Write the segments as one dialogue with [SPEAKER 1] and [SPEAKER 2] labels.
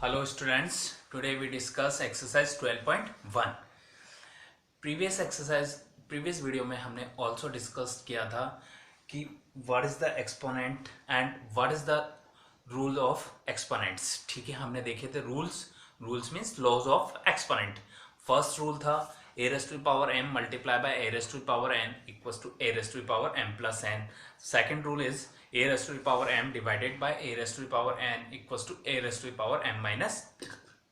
[SPEAKER 1] Hello students, today we discuss exercise 12.1. previous video में हमने also discuss किया था कि what is the exponent and what is the rule of exponents. ठीक है, हमने देखे थे rules means laws of exponent. First rule था a raised to the power m multiplied by a raised to the power n equals to a raised to the power m plus n. Second rule is a raised to the power m divided by a raised to the power n equals to a raised to the power m minus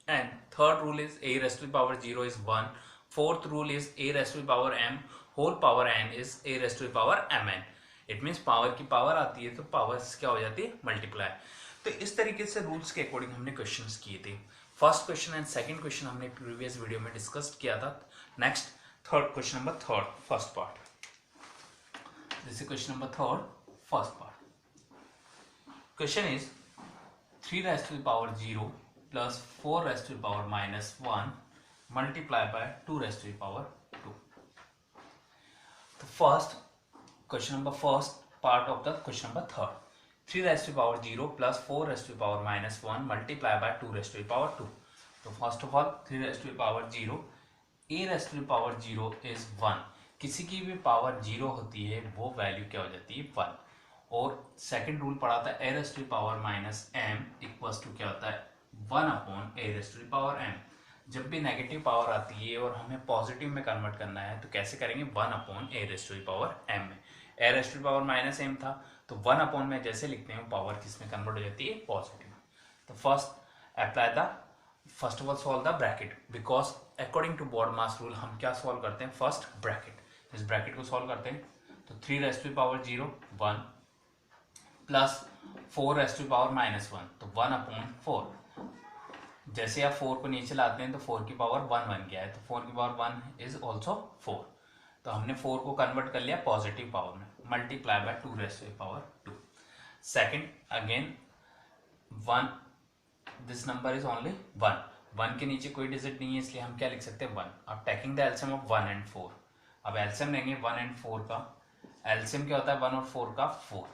[SPEAKER 1] n. Third rule is a raised to the power 0 is 1. Fourth rule is a raised to the power m whole power n is a raised to the power mn. It means power की power आती है तो power क्या हो जाती है multiply. तो इस तरीके से रूल्स के अकॉर्डिंग हमने क्वेश्चंस किए थे. First question and second question हमने प्रीवियस वीडियो में डिस्कस किया था. Next third question number third first part. This is question number third first part. Question is 3 raised to the power 0 plus 4 raised to the power minus 1 multiplied by 2 raised to the power 2. The first question number first part of the question number third. 3 raised to the power 0 plus 4 raised to the power minus 1 multiplied by 2 raised to the power 2. So first of all 3 raised to the power 0, a raised to the power 0 is 1. किसी की भी power 0 होती है वो value क्या हो जाती है 1. और सेकंड रूल पढ़ा था a raised to the power minus m equals to क्या होता है 1 upon a raised to the power m. जब भी नेगेटिव पावर आती है और हमें पॉजिटिव में कन्वर्ट करना है तो कैसे करेंगे 1 upon a raised to the power m में. a raised to the power minus m था तो 1 अपॉन में जैसे लिखते हैं पावर किस में कन्वर्ट हो जाती है पॉजिटिव. तो first of all solve the bracket because according to BODMAS rule हम क्या सॉल्व करते हैं फर्स्ट ब्रैकेट. इस ब्रैकेट को सॉल्व करते हैं तो 3 raised to the power 0 1 plus 4 raised to the power minus 1 तो 1 अपॉन 4. जैसे आप 4 को नीचे लाते हैं तो 4 की पावर 1 बन गया है तो 4 की पावर 1 इज ऑल्सो 4. तो हमने 4 को कन्वर्ट कर लिया पॉजिटिव पावर में multiply by 2 raised to the power 2. Second again 1 this number is only 1 के नीचे कोई डिजिट नहीं है इसलिए हम क्या लिख सकते हैं 1. अब taking the LCM of 1 and 4. अब एलसीएम लेंगे 1 एंड 4 का. एलसीएम क्या होता है 1 और 4 का 4.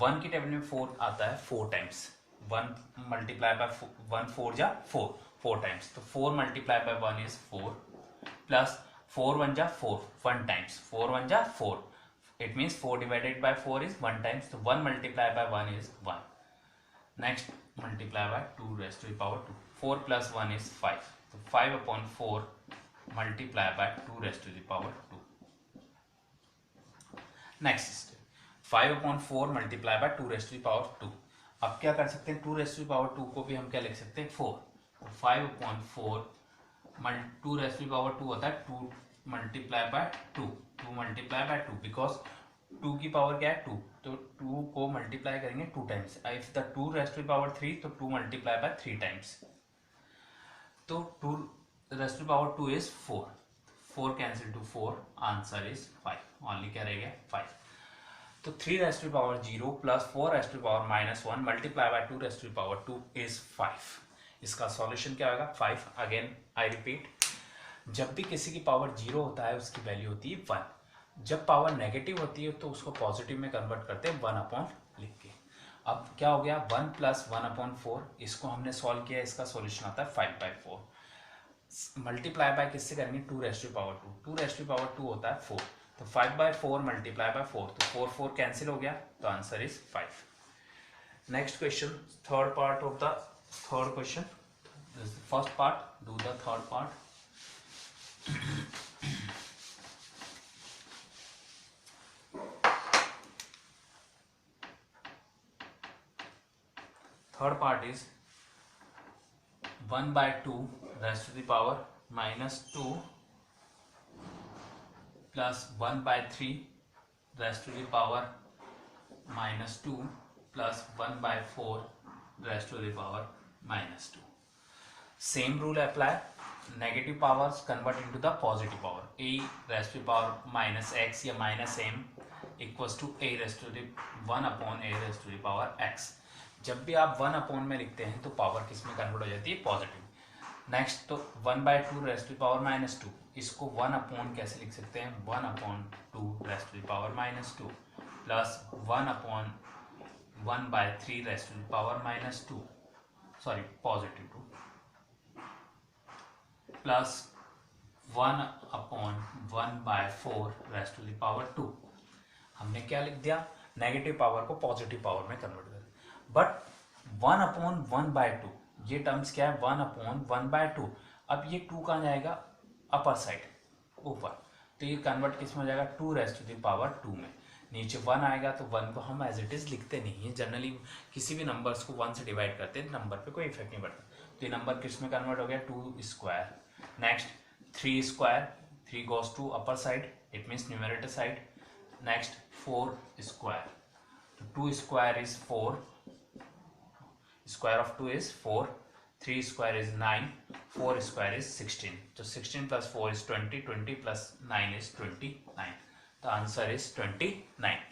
[SPEAKER 1] 1 की टेबल में 4 आता है 4 टाइम्स. 1 मल्टीप्लाई बाय 1 4 जा 4 टाइम्स तो 4 मल्टीप्लाई बाय 1 इज 4 प्लस 4 1 जा 4 1 टाइम्स 4 1 जा 4. It means 4 divided bye 4 is 1 times तो 1 multiply bye 1 is 1. Next multiply by 2 raised to the power 2. 4 plus 1 is 5 तो 5 upon 4 multiply by 2 raised to the power 2. Next step 5 upon 4 multiply by 2 raised to the power 2. अब क्या कर सकते हैं 2 raised to the power 2 को भी हम क्या लिख सकते हैं 4. तो 5 upon 4 2 raised to the power 2 होता है 2 multiply by 2 multiply by 2 because 2 की पावर क्या है 2 तो 2 को मल्टीप्लाई करेंगे 2 times. If the 2 raised to the power 3 तो 2 मल्टीप्लाई बाय 3 टाइम्स तो 2 raised to the power 2 is 4 cancel two 4 answer is 5. Only क्या रहेगा 5. तो 3 raised to the power 0 plus 4 raised to the power minus 1 multiply bye 2 raised to the power 2 is 5. इसका solution क्या होगा 5. Again I repeat जब भी किसी की पावर 0 होता है उसकी वैल्यू होती है 1. जब पावर नेगेटिव होती है तो उसको पॉजिटिव में कन्वर्ट करते हैं 1 अपॉन लिख के. अब क्या हो गया 1 प्लस 1 अपॉन 4. इसको हमने सॉल्व किया इसका सॉल्यूशन आता है 5 बाई 4. मल्टीप्लाई बाय किससे करेंगे 2 raised to the power 2. 2 raised to the power 2 होता है 4 तो 5 बाई 4 मल्टीप्लाई बाय 4 तो 4 4 कैंसिल हो गया तो answer is 5. Next question third part of the third question. First part do the third part. Third part is 1 by 2 raised to the power minus 2 plus 1 by 3 raised to the power minus 2 plus 1 by 4 raised to the power minus 2. Same rule apply. Negative powers convert into the positive power. A raised to the power minus x या minus m equals to a raised to the 1 upon a raised to the power x. जब भी आप 1 upon में लिखते हैं तो power किस में कन्वर्ट हो जाती है पॉजिटिव. नेक्स्ट तो 1 by 2 raised to the power minus 2 इसको 1 अपॉन कैसे लिख सकते हैं 1 upon 2 raised to the power minus 2 plus 1 upon 1 by 3 raised to the power minus 2 sorry positive 2 plus 1/1/4 raised to the power 2। हमने क्या लिख दिया, नेगेटिव पावर को पॉजिटिव पावर में कन्वर्ट कर, बट 1/1/2 ये टर्म्स क्या है, 1/1/2। अब ये 2 कहाँ जाएगा, अपर साइड ऊपर, तो ये कन्वर्ट किस में हो जाएगा, 2 रेस्ट टू द पावर 2 में। नीचे 1 आएगा तो 1 को हम एज इट इज लिखते नहीं है, जनरली किसी भी नंबर्स को 1 से डिवाइड करते हैं, नंबर पे कोई इफेक्ट नहीं पड़ता। तो ये नंबर किस में कन्वर्ट हो गया, 2 square. Next 3 square, 3 goes to upper side, it means numerator side. Next 4 square, so 2 square is 4, square of 2 is 4, 3 square is 9, 4 square is 16, so 16 plus 4 is 20, 20 plus 9 is 29, the answer is 29.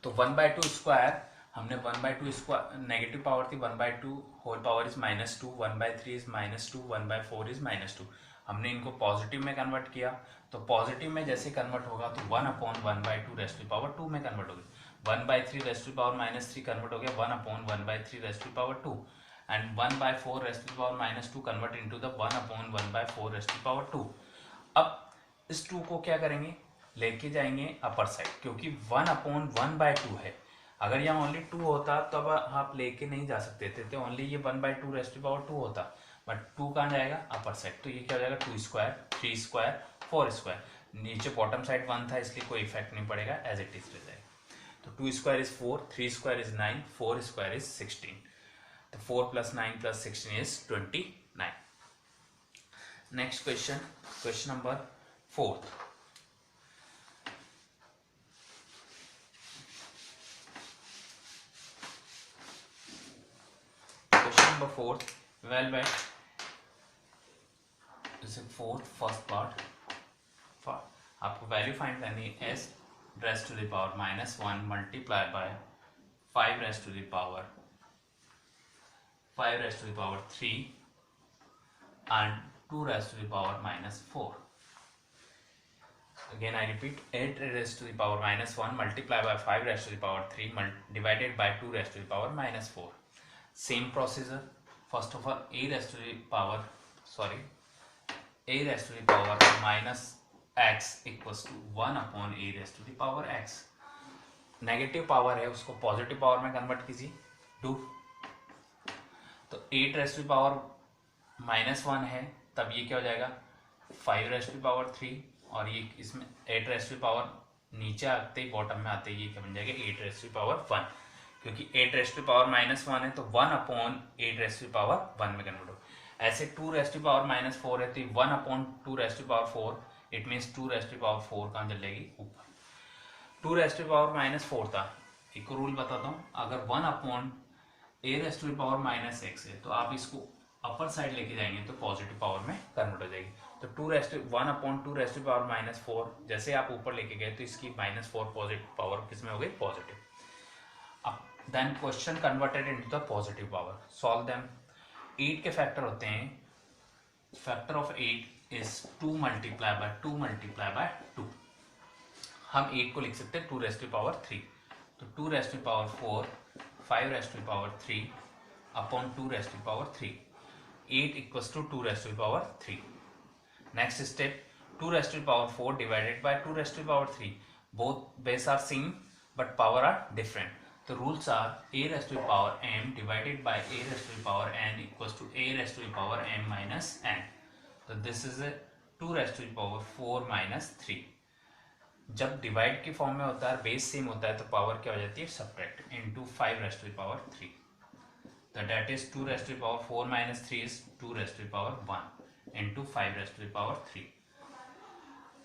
[SPEAKER 1] तो 1/2 square, हमने 1/2 square negative power थी, 1/2 whole power is -2, 1/3 is -2, 1/4 is -2। हमने इनको positive में convert किया, तो positive में जैसे कन्वर्ट होगा तो 1/1/2 रेस्ट टू पावर 2 में कन्वर्ट हो गया, 1/3 रेस्ट टू पावर -3 कन्वर्ट हो गया 1/1/3 raised to power 2, and 1/4 raised to power -2 convert into the 1/1/4 raised to power 2। अब इस 2 को क्या करेंगे, लेके जाएंगे अपर साइड, क्योंकि 1/1/2 है। अगर यहाँ ओनली 2 होता तब आप लेके नहीं जा सकते थे, तो ओनली ये 1/2 रेस्ट टू पावर 2 होता, बट 2 कहाँ जाएगा, अपर साइड, तो ये क्या हो जाएगा, 2 स्क्वायर, 3 स्क्वायर, 4 स्क्वायर। नीचे बॉटम साइड 1 था इसलिए कोई इफेक्ट नहीं पड़ेगा, एज इट इज रह जाएगा। तो 2 square is 4, 3 square is 9, 4 square is 16, तो 4 + 9 + 16 is 29। Next question, question number 4। Question number 4, well well, fourth first part, आपको वैल्यू फाइंड करनी है s raised to the power -1 multiply by 5 raised to the power 3 and 2 raised to the power -4। Again I repeat, 8 raised to the power -1 multiplied by 5 raised to the power 3 divided by 2 raised to the power -4. Same procedure. First of all, a raised to the power -x equals to 1/a raised to the power x. Negative power है उसको positive power में convert कीजिए 2, तो 8 raised to the power -1 है, तब ये क्या हो जाएगा 5 raised to the power 3, और ये इसमें 8 raised to the power नीचे आते ही बॉटम में आते ही ये क्या बन जाएगा 8 raised to the power 1, क्योंकि 8 raised to the power -1 है तो 1/8 raised to the power 1 में कन्वर्ट हो। ऐसे 2 raised to the power -4 है तो 1/2 raised to the power 4, it means 2 raised to the power 4 कहाँ चलेगी ऊपर। 2 raised to the power -4 था, एक रूल बताता हूँ, अगर 1/a raised to the power -x है तो आप इसको अपर साइड लेके जाएंगे तो पॉजिटिव पावर में कन्वर्ट हो जाएगी। तो 1/2 raised to the power -4 जैसे आप ऊपर लेके गए तो इसकी -4 पॉजिटिव पावर किसमें हो गई, पॉजिटिव। अब then question converted into the positive power, solve them. 8 के फैक्टर होते हैं, factor of 8 is 2 multiplied by 2 multiplied by 2। हम 8 को लिख सकते हैं 2 raised to the power 3, तो 2 raised to the power 4, 5 raised to the power 3 upon 2 raised to the power 3, 8 equals to 2 raised to the power 3। Next step, 2 raised to the power 4 divided by 2 raised to the power 3, both base are same but power are different, the rules are a raised to the power m divided by a raised to the power n equals to a raised to the power m minus n, so this is a 2 raised to the power 4 minus 3। जब divide के form में होता है, base same होता है, तो power क्या हो जाती है, subtract, into 5 raised to the power 3, तो that is 2 raised to the power 4 minus 3 is 2 raised to the power 1 into 5 raised to the power 3।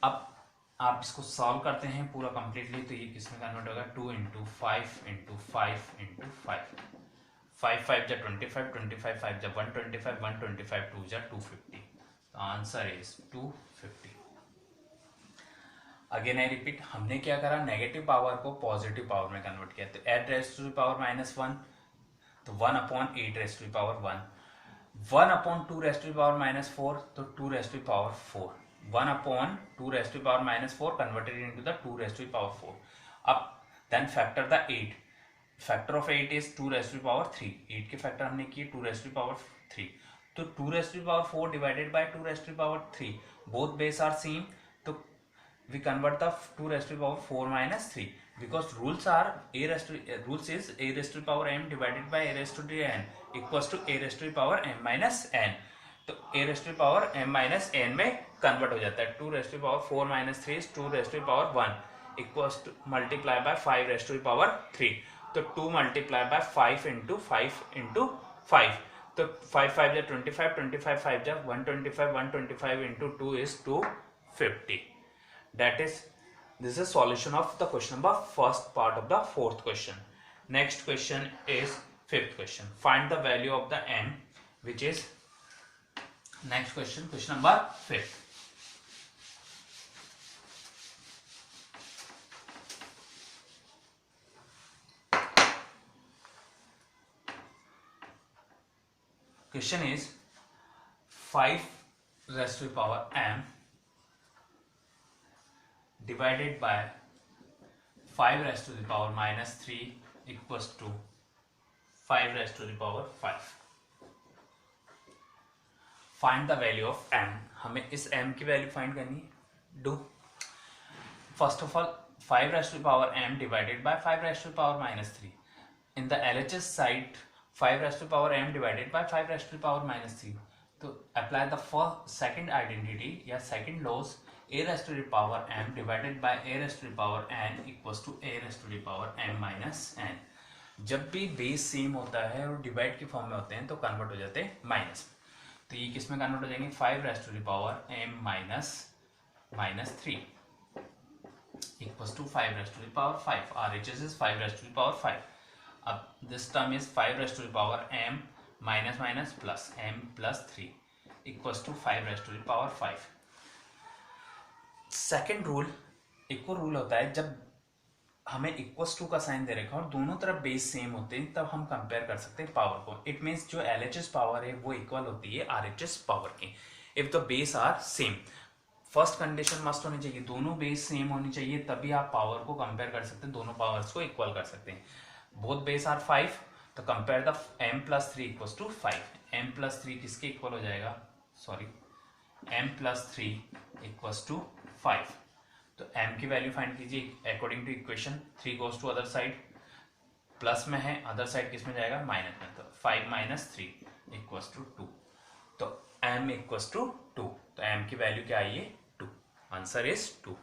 [SPEAKER 1] अब आप इसको सॉल्व करते हैं पूरा कंप्लीटली, तो ये किसमें कन्वर्ट होगा, 2 into 5 into 5 into 5, 5 5 जा 25, 25 5 जा 125, 125 2 जा 250, तो answer is 250। Again I repeat, हमने क्या करा, नेगेटिव पावर को पॉजिटिव पावर में कन्वर्ट किया, तो 8 raised to the power -1 तो 1/8 raised to the power 1, 1/2 raised to the power -4 तो 2 raised to the power 4, 1/2 raised to the power -4 converted into the 2 raised to the power 4। अब then factor the 8, factor of 8 is 2 raised to power 3, 8 के factor हमने किए 2 raised to power 3, तो 2 raised to power 4 divided by 2 raised to power 3, both base are same, तो we convert the 2 raised to the power 4 minus 3 because rules is a raised to the power m divided by a raised to the n equals to a raised to the power m minus n, तो a raised to the power m minus n में convert हो जाता है. 2 raised to the power 4 minus 3 is 2 raised to the power 1 equals to multiply by 5 raised to the power 3, तो 2 multiply by 5 into 5 into 5, तो 5 5 जा 25, 25 5 जा 125, 125 into 2 is 250. That is, this is solution of the question number first part of the fourth question. Next question is fifth question. Find the value of the n, which is next question, question number 5. Question is 5 raised to the power m divided by 5 raised to the power minus 3 equals to 5 raised to the power 5. Find the value of m. हमें इस m की value find करनी है. Do first of all 5 raised to the power m divided by 5 raised to the power minus 3. In the LHS side 5 raised to the power m divided by 5 raised to the power minus 3. तो apply the second identity या second laws, a raised to the power m divided by a raised to the power n equals to a raised to the power m minus n. जब भी base same होता है और divide के form में होते हैं तो कन्वर्ट हो जाते हैं माइनस. तो ये किस में कन्वर्ट हो जाएंगे 5 raised to the power m minus 3 equals to 5 raised to the power 5. RHS is 5 raised to the power 5. अब this term is 5 raised to the power m minus plus m plus 3 equals to 5 raised to the power 5. Second rule, एक और rule होता है जब हमें equals to का sign दे रखा और दोनों तरफ बेस सेम होते हैं तब हम कंपेयर कर सकते हैं पावर को. इट मीन्स जो LHS पावर है वो इक्वल होती है RHS पावर की if the base are same. First condition must होनी चाहिए, दोनों बेस सेम होनी चाहिए, तभी आप पावर को कंपेयर कर सकते हैं, दोनों पावर्स को इक्वल कर सकते हैं. बोथ बेस आर 5, तो compare the m plus 3 equals to 5. m plus 3 किसके इक्वल हो जाएगा, sorry m plus 3 equals to 5. तो m की वैल्यू फाइंड कीजिए according to equation. 3 goes to other side, plus में है, अदर साइड किस में जाएगा माइनस में, तो 5 minus 3 इक्वल्स टू 2. तो m इक्वल्स टू 2, तो m की वैल्यू क्या आई है 2. Answer is 2.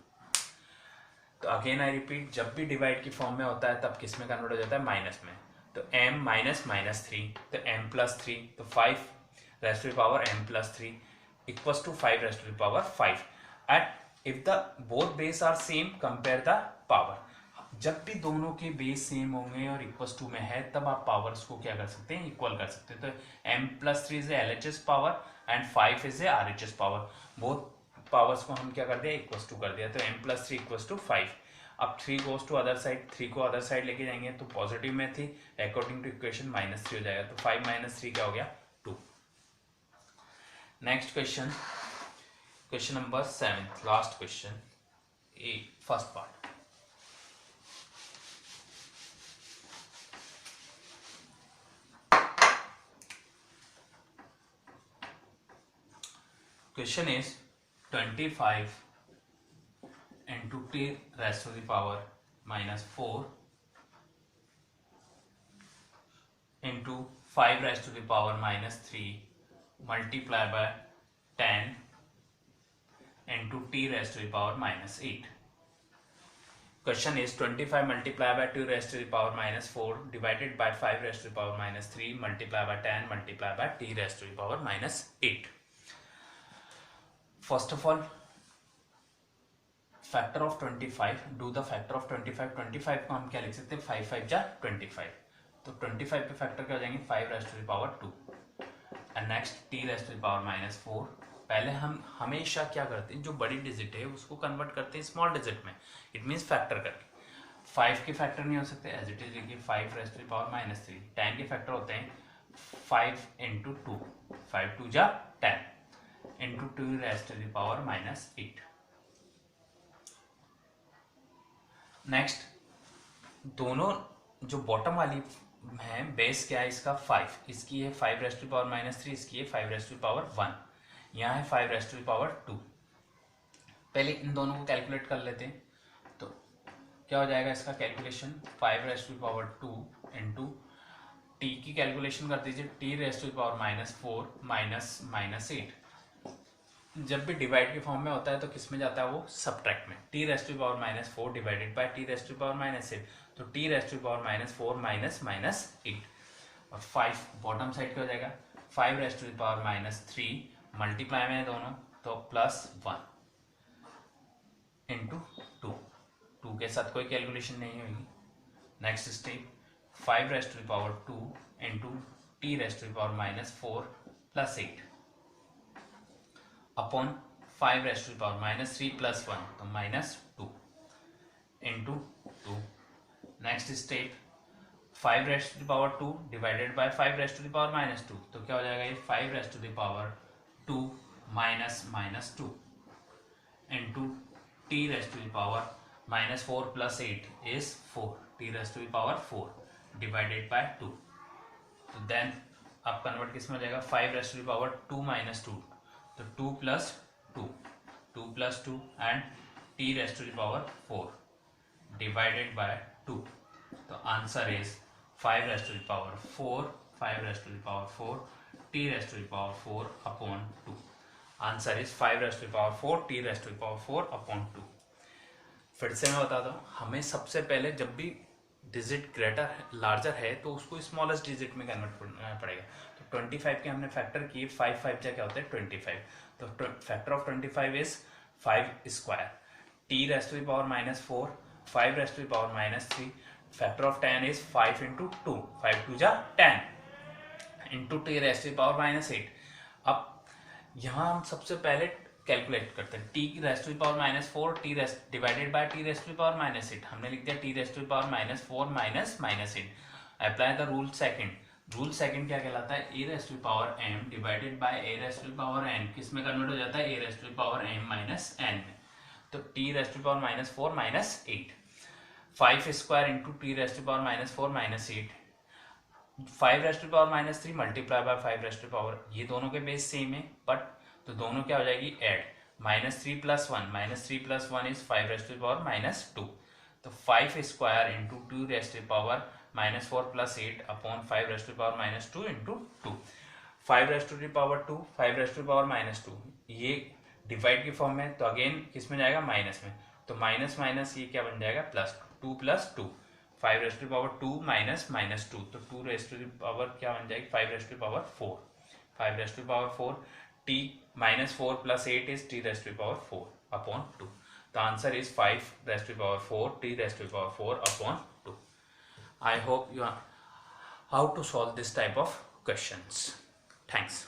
[SPEAKER 1] तो अगेन आई रिपीट, जब भी डिवाइड की फॉर्म में होता है तब किस में कन्वर्ट हो जाता है माइनस में. तो m minus 3, तो m plus 3, तो 5 raised to the power m plus 3 equals to 5 raised to the power 5. And if the both base are same, compare the power. जब भी दोनों के बेस सेम होंगे और इक्वल्स टू में है तब आप पावर्स को क्या कर सकते हैं, इक्वल कर सकते हैं. तो m plus 3 is LHS power and 5 is RHS power. Both powers को हम क्या कर दिया, इक्वल्स टू कर दिया. तो m plus 3 इक्वल्स टू 5. अब 3 गोज टू अदर साइड, 3 को अदर साइड लेके जाएंगे तो पॉजिटिव में थी, अकॉर्डिंग टू इक्वेशन -3 हो जाएगा. तो 5 minus 3 क्या हो गया 2. Next question, question number 7, last question, first part. Question is 25 into t raised to the power minus 4 into 5 raised to the power minus 3 multiplied by 10 into t raised to the power minus 8. Question is 25 multiplied by 2 raised to the power minus 4 divided by 5 raised to the power minus 3 multiplied by 10 multiplied by t raised to the power minus 8. First of all, factor of 25, do the factor of 25. 25 को हम क्या लिख सकते हैं, 5 5 जा 25. तो 25 पे factor क्या हो जाएंगे, 5 raised to the power 2 and next t raised to the power minus 4. पहले हम हमेशा क्या करते हैं, जो बड़ी डिजिट है उसको कन्वर्ट करते हैं स्मॉल डिजिट में, इट मीन्स फैक्टर करके. 5 के फैक्टर नहीं हो सकते, एज इट इज लिखिए 5 raised to the power minus 3. 10 के फैक्टर होते हैं 5 into 2, 5 2 जा 10 into 2 raised to the power minus 8. Next दोनों जो बॉटम वाली है बेस क्या है इसका 5, इसकी है 5 रेस्ट टू पावर माइनस 3, इसकी है 5 रेस्ट टू पावर 1, यहाँ है 5 रेस्ट टू पावर 2। पहले इन दोनों को कैलकुलेट कर लेते हैं। तो क्या हो जाएगा इसका calculation, 5 raised to power 2 into t की कैलकुलेशन कर दीजिए, t raised to power minus 4 minus 8। जब भी डिवाइड के फॉर्म में होता है तो किस में जाता है वो, सब्ट्रैक्ट में। T raised to power minus 4 divided by T raised to power minus 8, तो T raised to power minus 4 minus 8, और 5 बॉटम साइड क्या हो जाएगा, 5 raised to power minus 3 multiply में दोनों, तो प्लस 1 इंटू 2 के साथ कोई कैलकुलेशन नहीं होगी। Next step, 5 raised to power 2 into t raised to power minus 4 plus 8 upon 5 raised to power minus 3 plus 1, तो minus 2 into 2। Next step, 5 raised to power 2 divided by 5 raised to power minus 2, तो क्या हो जाएगा ये 5 raised to power 2 minus 2 into t raised to power minus 4 plus 8 is 4, T raised to power 4 divided by 2। तो then आप convert किस में हो जाएगा, 5 रेस्ट टू पावर 2 माइनस 2, तो 2 plus 2 and t raised to power 4 divided by 2। तो answer is 5 raised to power 4, 5 raised to power 4 T raised to power 4 upon 2। Answer is 5 raised to power 4 T raised to power 4 upon 2। फिर से मैं बताता हूँ, हमें सबसे पहले जब भी डिजिट ग्रेटर लार्जर है तो उसको स्मॉलेस्ट डिजिट में कन्वर्ट करना पड़ेगा। तो 25 के हमने फैक्टर किए, 5 5 क्या होता है 25, तो factor of 25 is 5 square, t raised to power minus 4, 5 raised to power minus 3, factor of 10 is 5 into 2, 5 2 जा 10 into t raised to power minus 8। अब यहाँ हम सबसे पहले कैलकुलेट करते हैं, टी की raised to power minus 4 T raised divided by T raised to power minus 8, हमने लिख दिया T raised to power minus 4 minus 8। Apply the rule second, rule second क्या कहलाता है, A raised to power M divided by A raised to power N, किस में convert हो जाता है, A raised to power M minus N में। तो T raised to power minus 4 minus 8, 5 square into t raised to power minus 4 minus 8, 5 raised to power minus 3 multiply by 5 raised to power, ये दोनों के base same है but तो दोनों क्या हो जाएगी add, minus 3 plus 1 is 5 raised to power minus 2, तो 5 square into 2 raised to power minus 4 plus 8 upon 5 raised to power minus 2 into 2, 5 raised to power 2 5 raised to power minus 2, ये divide की form में, तो अगेन किस में जाएगा minus में, तो माइनस ये क्या बन जाएगा plus 2 plus 2, 5 raised to power 2 minus 2, तो 2 रेस्ट टू पावर क्या बन जाएगी 5 raised to power 4, 5 raised to power 4, t minus 4 plus 8 is t raised to the power 4 upon 2. The answer is 5 raised to the power 4 t raised to the power 4 upon 2. I hope you are how to solve this type of questions. Thanks.